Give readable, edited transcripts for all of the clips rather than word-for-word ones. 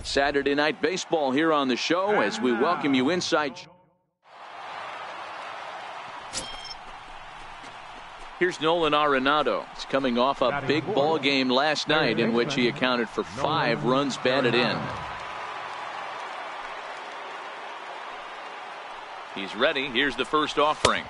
Saturday Night Baseball here on the show as we welcome you inside. Here's Nolan Arenado. He's coming off a big ball game last night in which he accounted for 5 runs batted in. He's ready. Here's the first offering.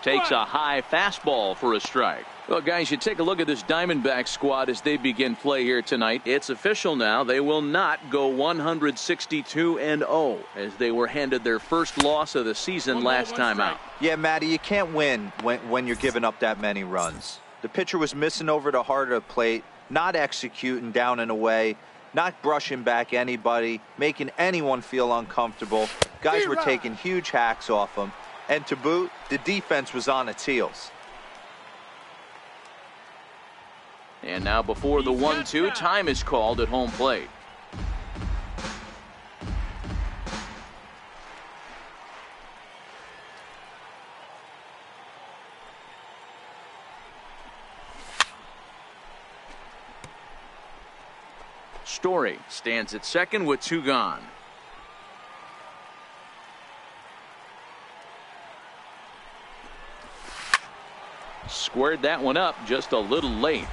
Takes a high fastball for a strike. Well, guys, you take a look at this Diamondback squad as they begin play here tonight. It's official now. They will not go 162-0 as they were handed their first loss of the season last time out. Yeah, Matty, you can't win when you're giving up that many runs. The pitcher was missing over the heart of the plate, not executing down and away, not brushing back anybody, making anyone feel uncomfortable. Guys were taking huge hacks off him. And to boot, the defense was on its heels. And now before the 1-2, time is called at home plate. Story stands at second with 2 gone. Squared that one up just a little late.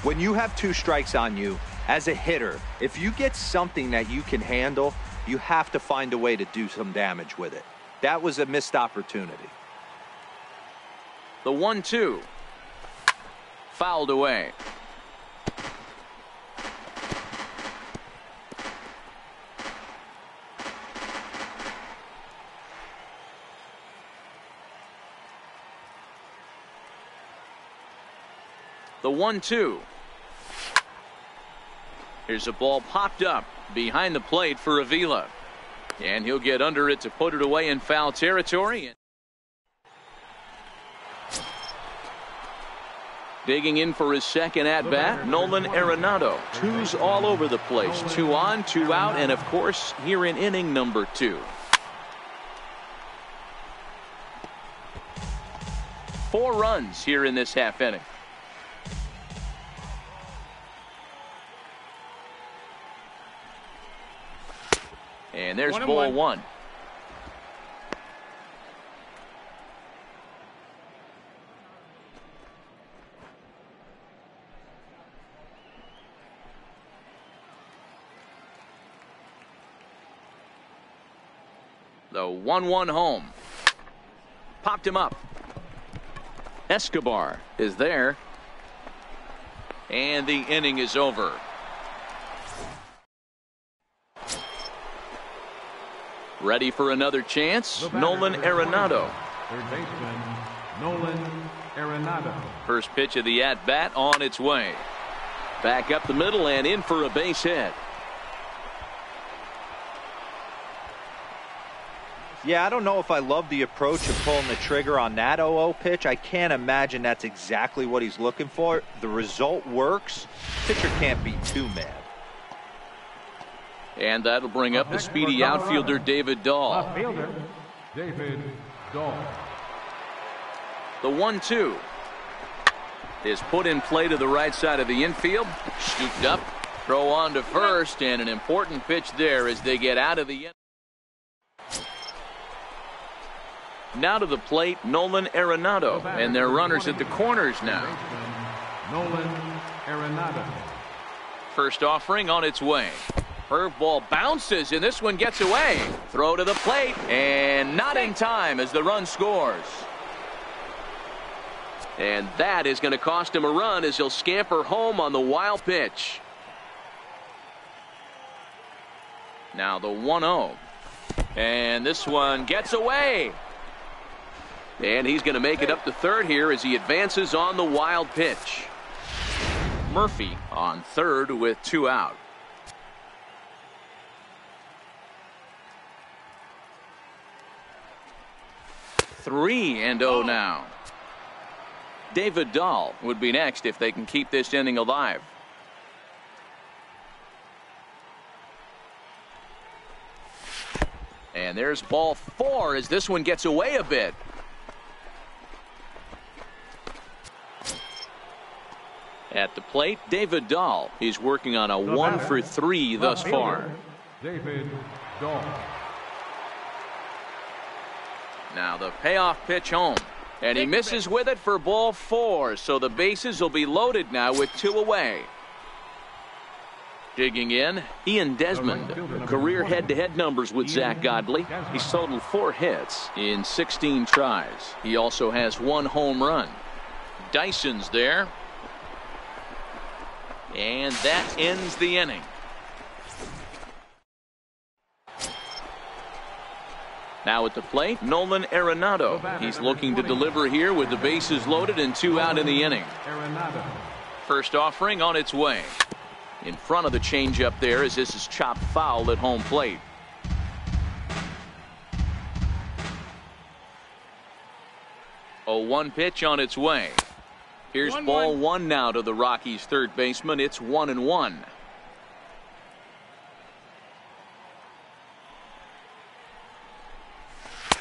When you have 2 strikes on you, as a hitter, if you get something that you can handle, you have to find a way to do some damage with it. That was a missed opportunity. The 1-2. Fouled away. The 1-2. Here's a ball popped up behind the plate for Avila. And he'll get under it to put it away in foul territory. Digging in for his second at-bat, Nolan Arenado. 2s all over the place. 2 on, 2 out, and of course, here in inning number 2. 4 runs here in this half inning. And there's ball 1. The 1-1 home. Popped him up. Escobar is there. And the inning is over. Ready for another chance, Nolan Arenado. Third baseman, Nolan Arenado. First pitch of the at-bat on its way. Back up the middle and in for a base hit. Yeah, I don't know if I love the approach of pulling the trigger on that 0-0 pitch. I can't imagine that's exactly what he's looking for. The result works. Pitcher can't be too mad. And that'll bring up the speedy outfielder David Dahl. Outfielder David Dahl. The 1-2 is put in play to the right side of the infield. Scooped up, throw on to first, and an important pitch there as they get out of the end. Now to the plate, Nolan Arenado, and their runners at the corners now. Nolan Arenado. First offering on its way. Curveball bounces, and this one gets away. Throw to the plate, and not in time as the run scores. And that is going to cost him a run as he'll scamper home on the wild pitch. Now the 1-0. And this one gets away. And he's going to make it up to third here as he advances on the wild pitch. Murphy on third with 2 out. Three and 0 now. David Dahl would be next if they can keep this inning alive. And there's ball 4 as this one gets away a bit. At the plate, David Dahl. He's working on a 1 for 3 thus far. David Dahl. Now the payoff pitch home. And he misses with it for ball 4. So the bases will be loaded now with 2 away. Digging in, Ian Desmond. Career head-to-head numbers with Zach Godley. He's totaled 4 hits in 16 tries. He also has 1 home run. Dyson's there. And that ends the inning. Now at the plate, Nolan Arenado. He's looking to deliver here with the bases loaded and 2 out in the inning. First offering on its way. In front of the changeup there as this is chopped foul at home plate. A 1 pitch on its way. Here's ball 1 now to the Rockies' third baseman. It's 1-1.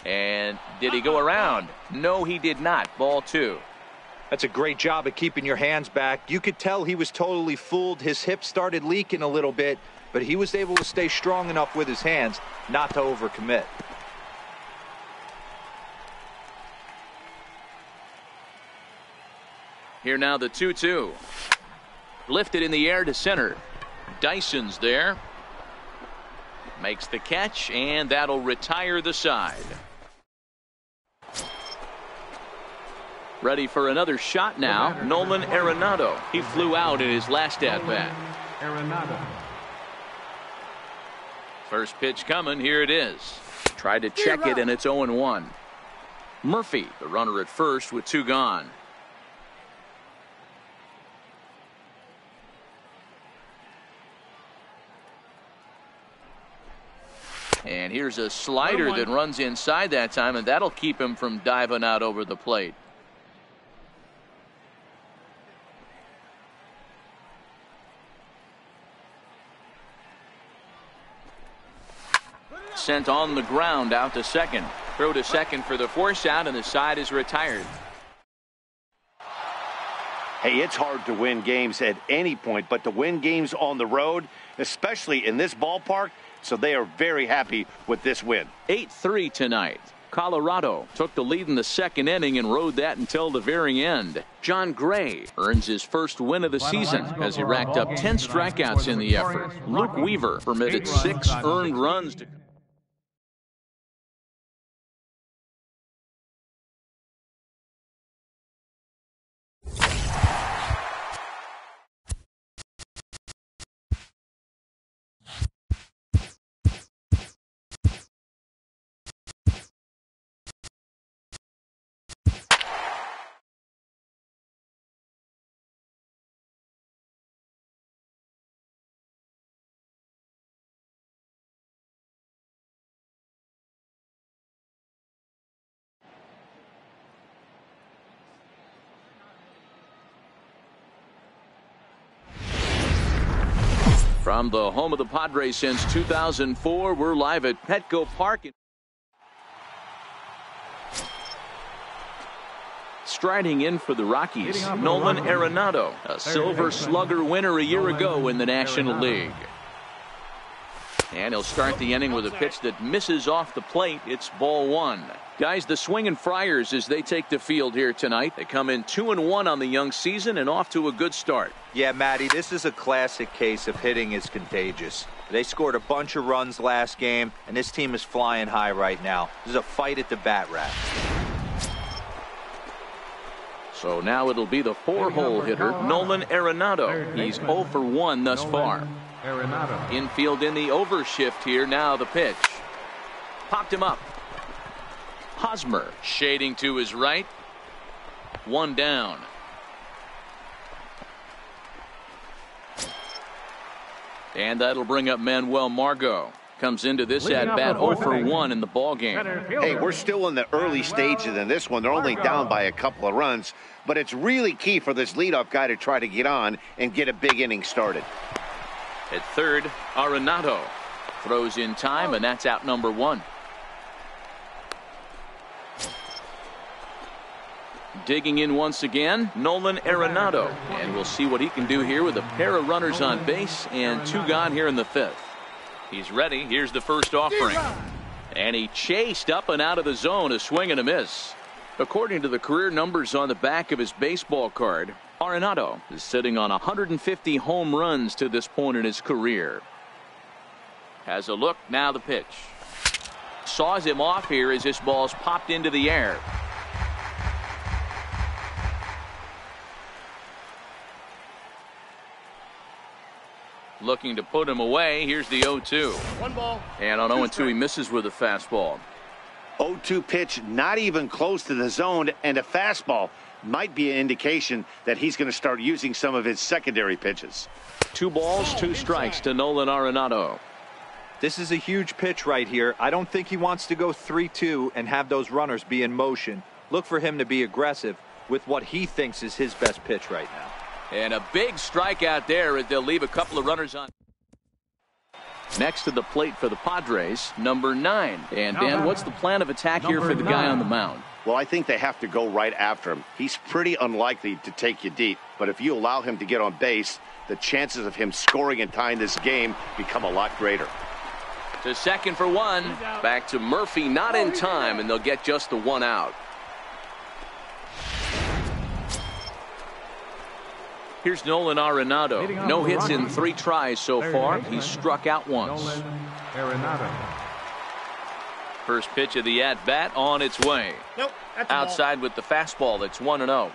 And did he go around? No, he did not. Ball 2. That's a great job of keeping your hands back. You could tell he was totally fooled. His hip started leaking a little bit, but he was able to stay strong enough with his hands not to overcommit. Here now the 2-2. Lifted in the air to center. Dyson's there. Makes the catch, and that'll retire the side. Ready for another shot now, Nolan Arenado. He flew out in his last at-bat. Arenado. First pitch coming, here it is. Tried to check it, and it's 0-1. Murphy, the runner at first with 2 gone. And here's a slider that runs inside that time, and that'll keep him from diving out over the plate. Sent on the ground out to second. Throw to second for the force out, and the side is retired. Hey, it's hard to win games at any point, but to win games on the road, especially in this ballpark, so they are very happy with this win. 8-3 tonight. Colorado took the lead in the second inning and rode that until the very end. John Gray earns his first win of the season as he racked up 10 strikeouts in the effort. Luke Weaver permitted 6 earned runs to From the home of the Padres since 2004, we're live at Petco Park. Striding in for the Rockies, Nolan Arenado, a Silver Slugger winner a year ago in the National League. And he'll start the inning with a pitch that misses off the plate. It's ball 1. Guys, the Swingin' Friars as they take the field here tonight. They come in 2-1 on the young season and off to a good start. Yeah, Matty, this is a classic case of hitting is contagious. They scored a bunch of runs last game, and this team is flying high right now. This is a fight at the bat rack. So now it'll be the 4-hole hitter, Nolan Arenado. He's 0 for 1 thus far. Arenado. Infield in the overshift here. Now the pitch. Popped him up. Hosmer shading to his right. 1 down. And that'll bring up Manuel Margot. Comes into this at-bat 0 for 1 in the ballgame. Hey, we're still in the early stages in this one. They're only down by a couple of runs, but it's really key for this leadoff guy to try to get on and get a big inning started. At third, Arenado throws in time, and that's out number 1. Digging in once again, Nolan Arenado. And we'll see what he can do here with a pair of runners on base and 2 gone here in the 5th. He's ready. Here's the first offering. And he chased up and out of the zone, a swing and a miss. According to the career numbers on the back of his baseball card, Arenado is sitting on 150 home runs to this point in his career. Has a look, now the pitch. Saws him off here as this ball's popped into the air. Looking to put him away. Here's the 0-2. 1 ball. And on 0-2 he misses with a fastball. 0-2 pitch, not even close to the zone, and a fastball might be an indication that he's going to start using some of his secondary pitches. 2 balls, 2 strikes to Nolan Arenado. This is a huge pitch right here. I don't think he wants to go 3-2 and have those runners be in motion. Look for him to be aggressive with what he thinks is his best pitch right now. And a big strikeout there as they'll leave a couple of runners on. Next to the plate for the Padres, number 9. And Dan, what's the plan of attack here for the guy on the mound? Well, I think they have to go right after him. He's pretty unlikely to take you deep, but if you allow him to get on base, the chances of him scoring and tying this game become a lot greater. To second for 1. Back to Murphy, not in time, and they'll get just the 1 out. Here's Nolan Arenado. No hits in 3 tries so far. He's struck out once. Nolan Arenado. First pitch of the at-bat on its way. Nope. Outside with the fastball. That's 1-0.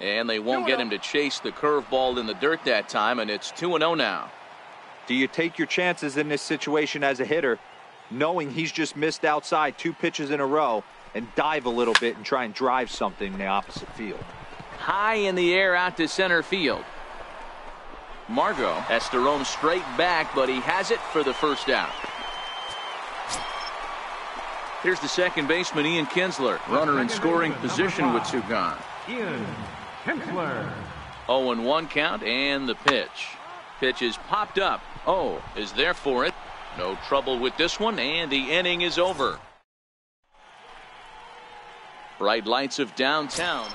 And they won't get him to chase the curveball in the dirt that time, and it's 2-0 now. Do you take your chances in this situation as a hitter, knowing he's just missed outside 2 pitches in a row, and dive a little bit and try and drive something in the opposite field? High in the air out to center field. Margot has to roam straight back, but he has it for the first out. Here's the second baseman, Ian Kinsler. Runner in scoring position with 2 gone. Ian Kinsler. 0-1 count and the pitch. Pitch is popped up. Is there for it. No trouble with this one, and the inning is over. Bright lights of downtown.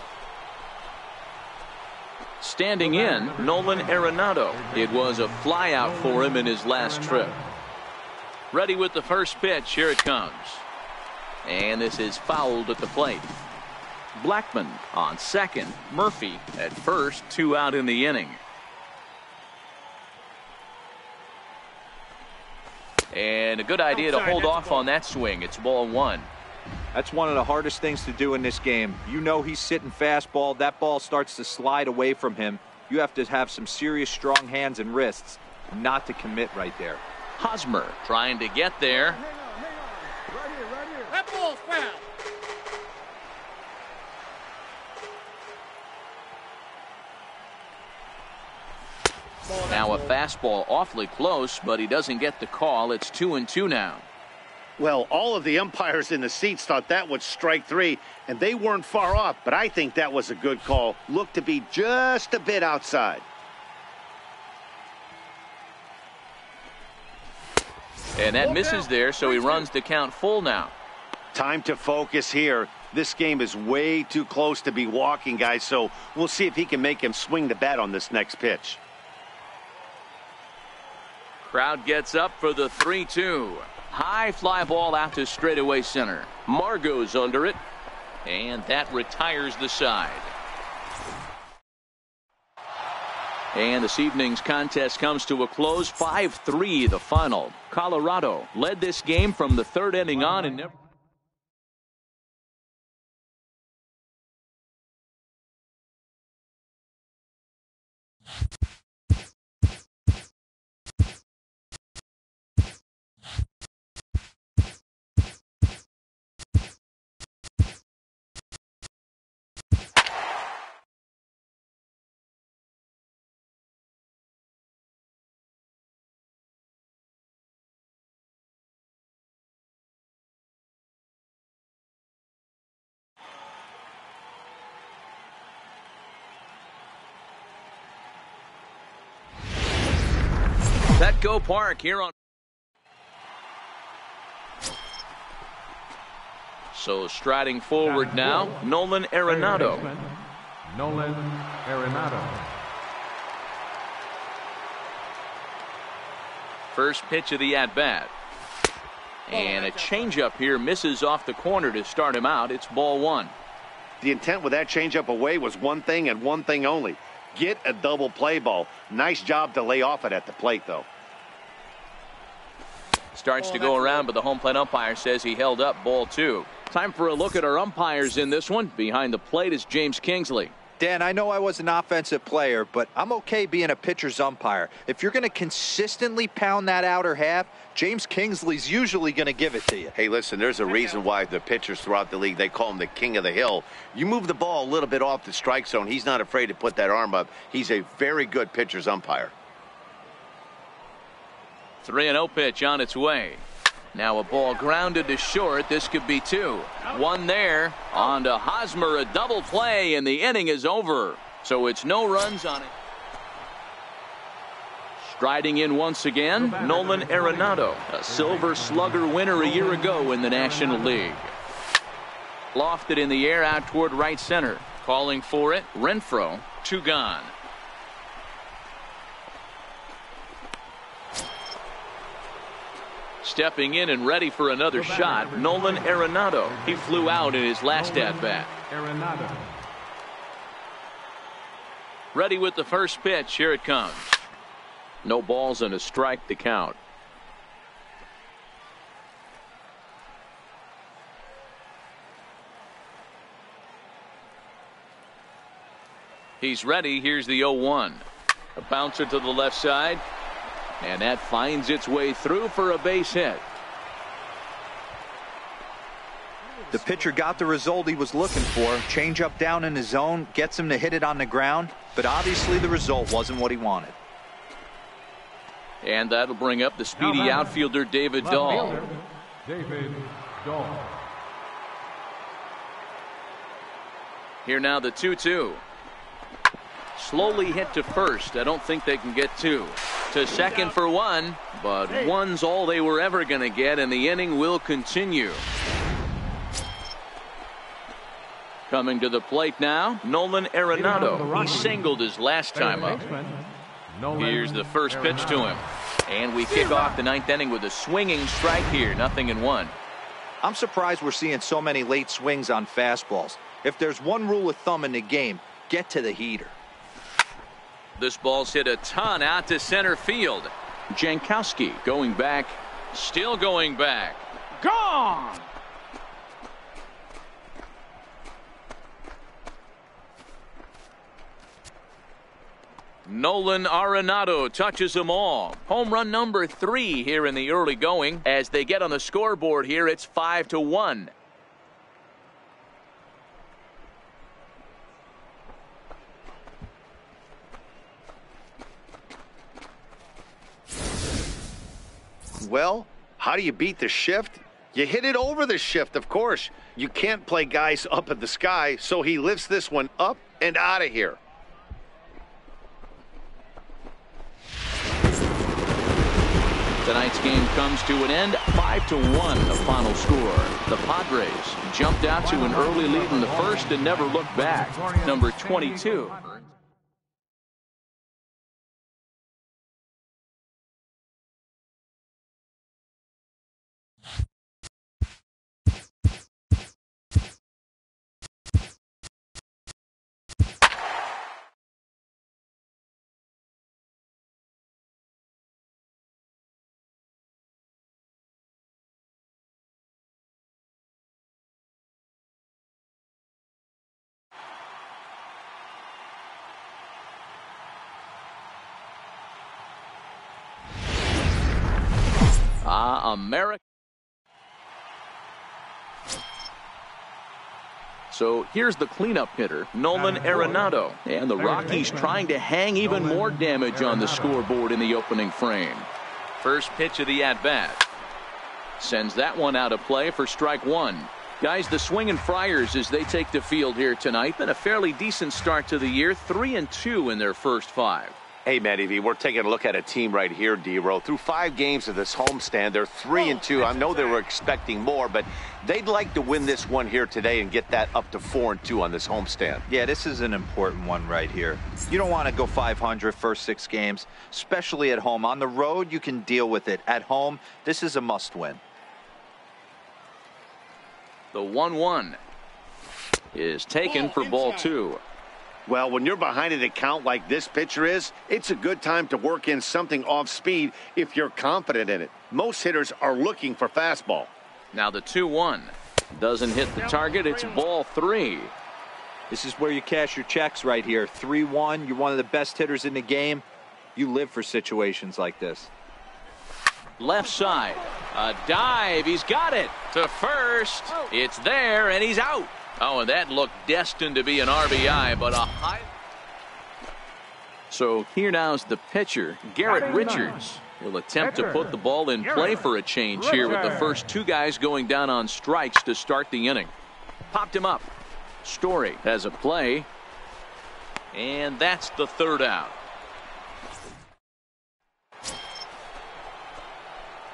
Standing in, Nolan Arenado. It was a flyout for him in his last trip. Ready with the first pitch. Here it comes. And this is fouled at the plate. Blackman on second. Murphy at first. 2 out in the inning. And a good idea to hold off on that swing. It's ball 1. That's one of the hardest things to do in this game. You know he's sitting fastball. That ball starts to slide away from him. You have to have some serious strong hands and wrists not to commit right there. Hosmer trying to get there. Hang on. Right here. That ball's foul. Now a fastball awfully close, but he doesn't get the call. It's 2-2 now. Well, all of the umpires in the seats thought that was strike 3, and they weren't far off, but I think that was a good call. Looked to be just a bit outside. And that misses there, so he runs the count full now. Time to focus here. This game is way too close to be walking, guys, so we'll see if he can make him swing the bat on this next pitch. Crowd gets up for the 3-2. High fly ball out to straightaway center. Margot's under it, and that retires the side. And this evening's contest comes to a close. 5-3 the final. Colorado led this game from the 3rd inning on and never Petco Park here on. So striding forward now, Nolan Arenado. Nolan Arenado. First pitch of the at-bat. And a changeup here misses off the corner to start him out. It's ball one. The intent with that changeup away was one thing and one thing only. Get a double play ball. Nice job to lay off it at the plate, though. Starts to go around, but the home plate umpire says he held up ball two. Time for a look at our umpires in this one. Behind the plate is James Kingsley. Dan, I know I was an offensive player, but I'm okay being a pitcher's umpire. If you're going to consistently pound that outer half, James Kingsley's usually going to give it to you. Hey, listen, there's a reason why the pitchers throughout the league, they call him the king of the hill. You move the ball a little bit off the strike zone, he's not afraid to put that arm up. He's a very good pitcher's umpire. 3-0 pitch on its way. Now a ball grounded to short. This could be two. One there. On to Hosmer, a double play, and the inning is over. So it's no runs on it. Striding in once again, Nolan Arenado, a Silver Slugger winner a year ago in the National League. Lofted in the air out toward right center. Calling for it, Renfroe, two gone. Stepping in and ready for another shot, Nolan Arenado. He flew out in his last at-bat. Arenado. Ready with the first pitch. Here it comes. No balls and a strike to count. He's ready. Here's the 0-1. A bouncer to the left side. And that finds its way through for a base hit. The pitcher got the result he was looking for. Change up down in his zone, gets him to hit it on the ground, but obviously the result wasn't what he wanted. And that'll bring up the speedy outfielder David Dahl. David Dahl. Here now the 2-2. Slowly hit to first. I don't think they can get two. To second for one, but one's all they were ever going to get, and the inning will continue. Coming to the plate now, Nolan Arenado. He singled his last time up. Here's the first pitch to him. And we kick off the ninth inning with a swinging strike here. 0-1. I'm surprised we're seeing so many late swings on fastballs. If there's one rule of thumb in the game, get to the heater. This ball's hit a ton out to center field. Jankowski going back. Still going back. Gone! Nolan Arenado touches them all. Home run number 3 here in the early going. As they get on the scoreboard here, it's 5-1. Well, how do you beat the shift? You hit it over the shift, of course. You can't play guys up at the sky, so he lifts this one up and out of here. Tonight's game comes to an end. 5-1 the final score. The Padres jumped out to an early lead in the first and never looked back. Number 22. America. So here's the cleanup hitter, Nolan Arenado. And the Rockies trying to hang even more damage on the scoreboard in the opening frame. First pitch of the at-bat. Sends that one out of play for strike one. Guys, the Swingin' Friars, as they take the field here tonight, been a fairly decent start to the year. 3-2 in their first 5. Hey, Matty V, we're taking a look at a team right here, D-Row. Through 5 games of this homestand, they're 3-2. I know they were expecting more, but they'd like to win this one here today and get that up to 4-2 on this homestand. Yeah, this is an important one right here. You don't want to go 500 first 6 games, especially at home. On the road, you can deal with it. At home, this is a must-win. The 1-1 is taken for ball 2. Well, when you're behind an account like this pitcher is, it's a good time to work in something off speed if you're confident in it. Most hitters are looking for fastball. Now the 2-1 doesn't hit the target. It's ball 3. This is where you cash your checks right here. 3-1, you're one of the best hitters in the game. You live for situations like this. Left side, a dive. He's got it to first. It's there, and he's out. Oh, and that looked destined to be an RBI, but a high. So here now's the pitcher, Garrett Richards. He'll attempt to put the ball in play for a change here with the first 2 guys going down on strikes to start the inning. Popped him up. Story has a play, and that's the 3rd out.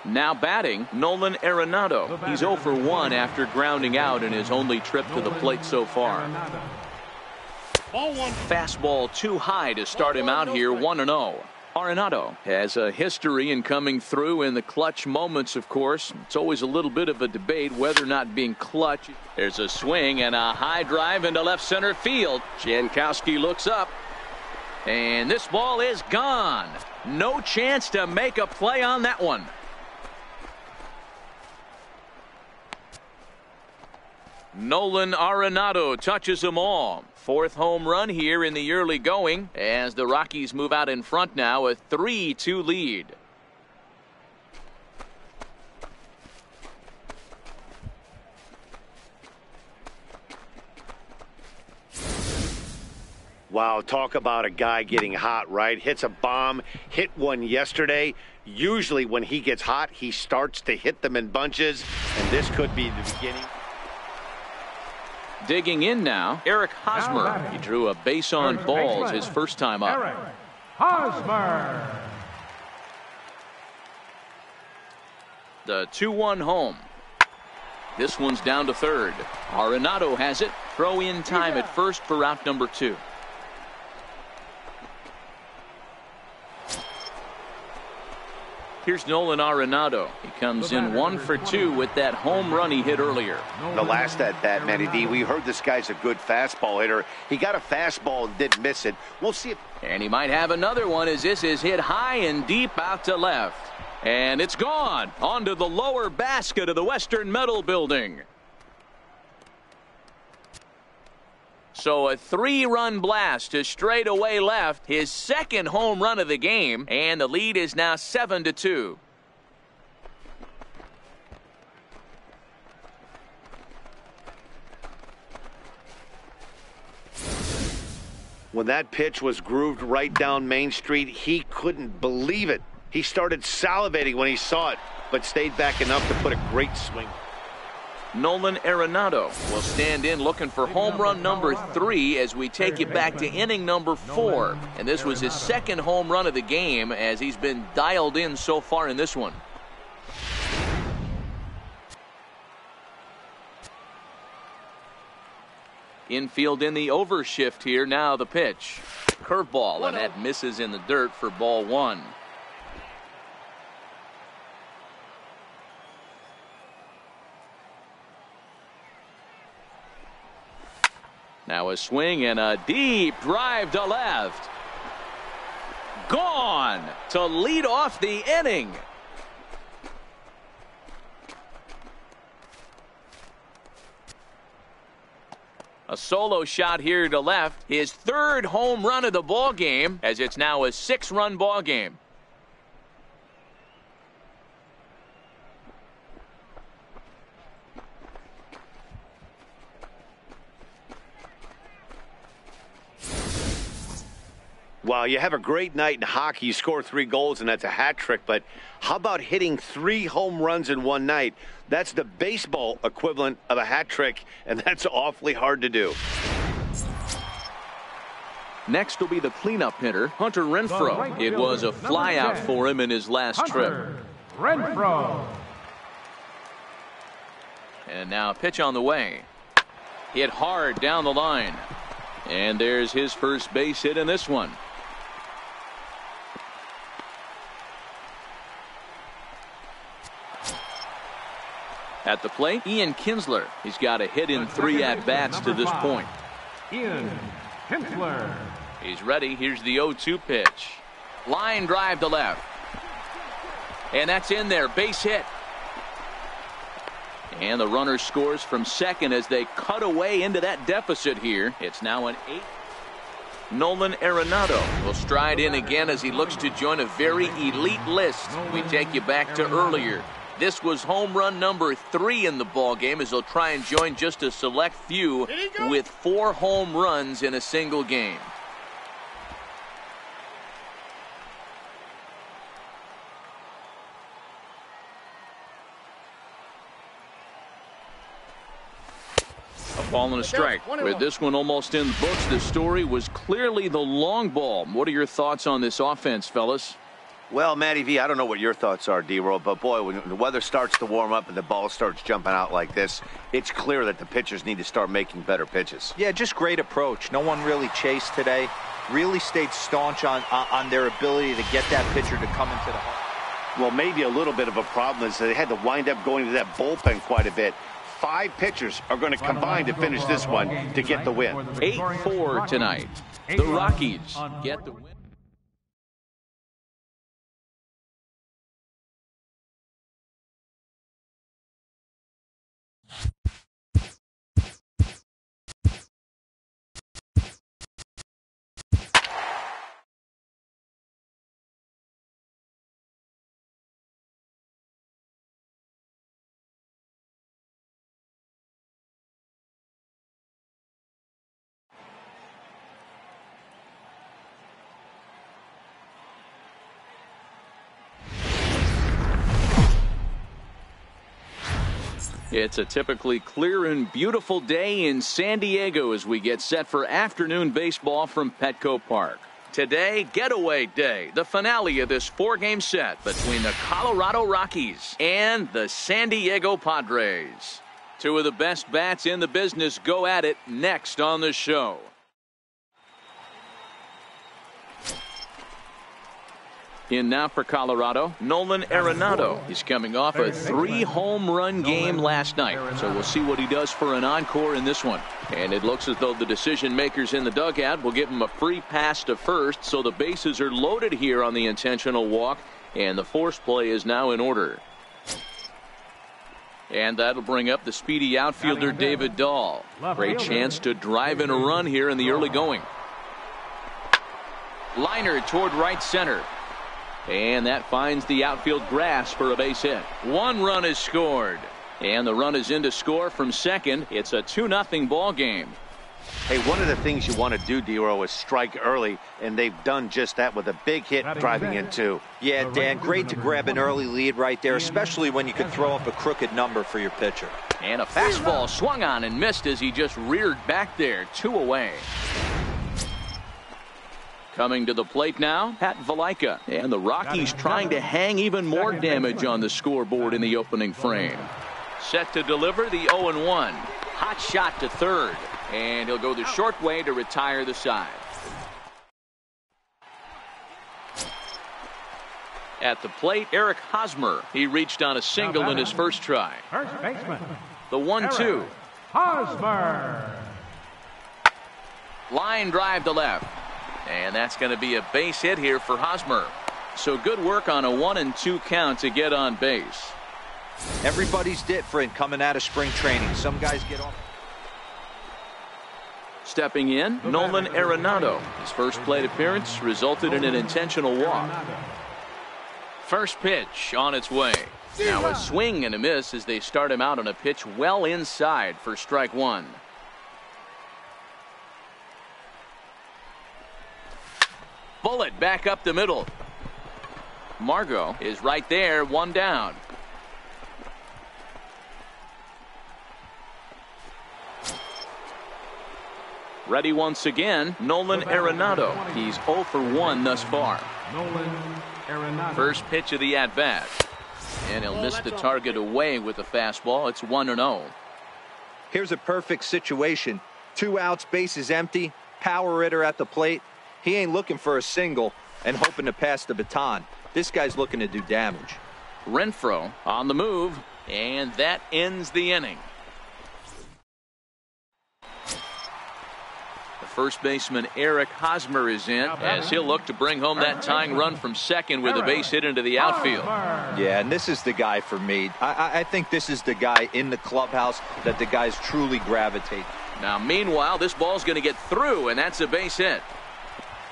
Now batting, Nolan Arenado. He's 0 for 1 after grounding out in his only trip to the plate so far. Fastball too high to start him out here, 1-0. Arenado has a history in coming through in the clutch moments, of course. It's always a little bit of a debate whether or not being clutch. There's a swing and a high drive into left center field. Jankowski looks up, and this ball is gone. No chance to make a play on that one. Nolan Arenado touches them all. 4th home run here in the early going as the Rockies move out in front now, a 3-2 lead. Wow, talk about a guy getting hot, right? Hits a bomb, hit one yesterday. Usually when he gets hot, he starts to hit them in bunches, and this could be the beginning. Digging in now, Eric Hosmer. He drew a base on balls his first time up. Eric Hosmer. The 2-1 home. This one's down to 3rd. Arenado has it. Throw in time at first for out number 2. Here's Nolan Arenado. He comes in 1 for 2 with that home run he hit earlier. The last at bat, Matty D, we heard this guy's a good fastball hitter. He got a fastball and didn't miss it. We'll see if... And he might have another one as this is hit high and deep out to left. And it's gone onto the lower basket of the Western Metal Building. So a 3-run blast to straightaway left, his 2nd home run of the game, and the lead is now 7-2. When that pitch was grooved right down Main Street, he couldn't believe it. He started salivating when he saw it, but stayed back enough to put a great swing. Nolan Arenado will stand in looking for home run number 3 as we take you back to inning number 4. And this was his 2nd home run of the game as he's been dialed in so far in this one. Infield in the overshift here. Now the pitch. Curveball, and that misses in the dirt for ball 1. Now a swing and a deep drive to left. Gone to lead off the inning. A solo shot here to left. His 3rd home run of the ball game, as it's now a 6-run ball game. Wow, you have a great night in hockey. You score 3 goals, and that's a hat trick. But how about hitting 3 home runs in one night? That's the baseball equivalent of a hat trick, and that's awfully hard to do. Next will be the cleanup hitter, Hunter Renfroe. It was a flyout for him in his last trip. Renfroe. And now a pitch on the way. Hit hard down the line. And there's his first base hit in this one. At the plate, Ian Kinsler. He's got a hit in 3 at-bats to this point. Ian Kinsler. He's ready. Here's the 0-2 pitch. Line drive to left. And that's in there. Base hit. And the runner scores from second as they cut away into that deficit here. It's now an 8. Nolan Arenado will stride in again as he looks to join a very elite list. We take you back to earlier. This was home run number 3 in the ball game as he'll try and join just a select few with 4 home runs in a single game. A ball and a strike. With this one almost in the books, the story was clearly the long ball. What are your thoughts on this offense, fellas? Well, Matty V, I don't know what your thoughts are, D-Roll, but boy, when the weather starts to warm up and the ball starts jumping out like this, it's clear that the pitchers need to start making better pitches. Yeah, just great approach. No one really chased today. Really stayed staunch on their ability to get that pitcher to come into the home. Well, maybe a little bit of a problem is they had to wind up going to that bullpen quite a bit. 5 pitchers are going to combine to finish this one to get the win. 8-4 tonight. The Rockies get the win. It's a typically clear and beautiful day in San Diego as we get set for afternoon baseball from Petco Park. Today, getaway day, the finale of this 4-game set between the Colorado Rockies and the San Diego Padres. 2 of the best bats in the business go at it next on the show. In now for Colorado, Nolan Arenado. He's coming off a 3-home run game last night, so we'll see what he does for an encore in this one. And it looks as though the decision makers in the dugout will give him a free pass to first, so the bases are loaded here on the intentional walk, and the force play is now in order. And that'll bring up the speedy outfielder David Dahl. Great chance to drive in a run here in the early going. Liner toward right center. And that finds the outfield grass for a base hit. 1 run is scored. And the run is in to score from second. It's a 2-0 ball game. Hey, one of the things you want to do, D-Roll, is strike early, and they've done just that with a big hit driving in 2. Yeah, Dan, great to grab an early lead right there, especially when you could throw up a crooked number for your pitcher. And a fastball swung on and missed as he just reared back there. 2 away. Coming to the plate now, Pat Valaika. And the Rockies trying to hang even more damage on the scoreboard in the opening frame. Set to deliver the 0-1. Hot shot to third. And he'll go the short way to retire the side. At the plate, Eric Hosmer. He reached on a single in his first try. First baseman. The 1-2. Hosmer. Line drive to left. And that's going to be a base hit here for Hosmer. So good work on a 1-2 count to get on base. Everybody's different coming out of spring training. Some guys get off. Stepping in, Nolan Arenado. His first plate appearance resulted in an intentional walk. First pitch on its way. Now a swing and a miss as they start him out on a pitch well inside for strike 1. Bullet back up the middle. Margot is right there, 1 down. Ready once again, Nolan Arenado. He's 0 for 1 thus far. Nolan Arenado. First pitch of the at-bat. And he'll miss the target away with the fastball. It's 1-0. Here's a perfect situation. 2 outs, bases empty, power hitter at the plate. He ain't looking for a single and hoping to pass the baton. This guy's looking to do damage. Renfroe on the move, and that ends the inning. The first baseman Eric Hosmer is in as he'll look to bring home that tying run from second with a base hit into the outfield. Yeah, and this is the guy for me. I think this is the guy in the clubhouse that the guys truly gravitate. Now, meanwhile, this ball's going to get through, and that's a base hit.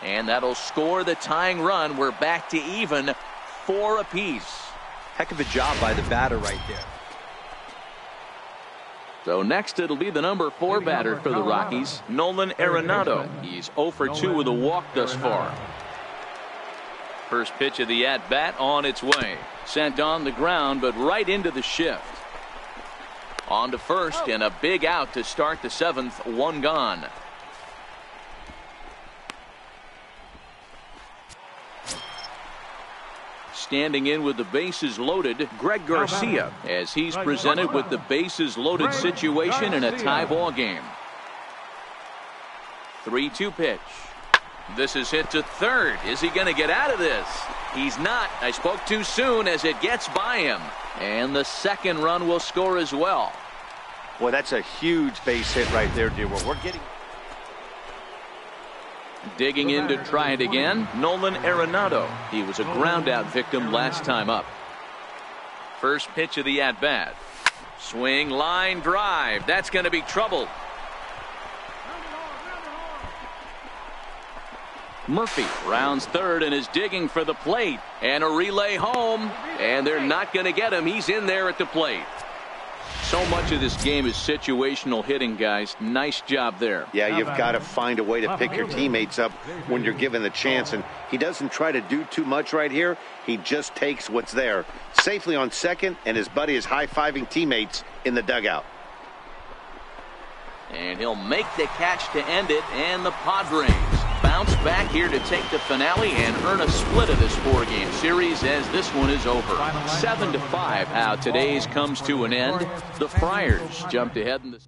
And that'll score the tying run. We're back to even 4 apiece. Heck of a job by the batter right there. So next it'll be the number 4 batter for the Rockies, Nolan Arenado. He's 0 for 2 with a walk thus far. First pitch of the at-bat on its way. Sent on the ground, but right into the shift. On to first, and a big out to start the 7th, 1 gone. Standing in with the bases loaded, Greg Garcia, as he's presented with the bases loaded situation in a tie ball game. 3-2 pitch. This is hit to third. Is he going to get out of this? He's not. I spoke too soon as it gets by him. And the second run will score as well. Well, that's a huge base hit right there, dear. We're getting... Digging in to try it again, Nolan Arenado. He was a ground-out victim last time up. First pitch of the at-bat. Swing, line, drive. That's going to be trouble. Murphy rounds third and is digging for the plate. And a relay home. And they're not going to get him. He's in there at the plate. So much of this game is situational hitting, guys. Nice job there. Yeah, you've got to find a way to pick your teammates up when you're given the chance. And he doesn't try to do too much right here. He just takes what's there. Safely on second, and his buddy is high-fiving teammates in the dugout. And he'll make the catch to end it, and the Padres bounce back here to take the finale and earn a split of this 4-game series as this one is over. 7-5 how today's comes to an end. The Friars jumped ahead in the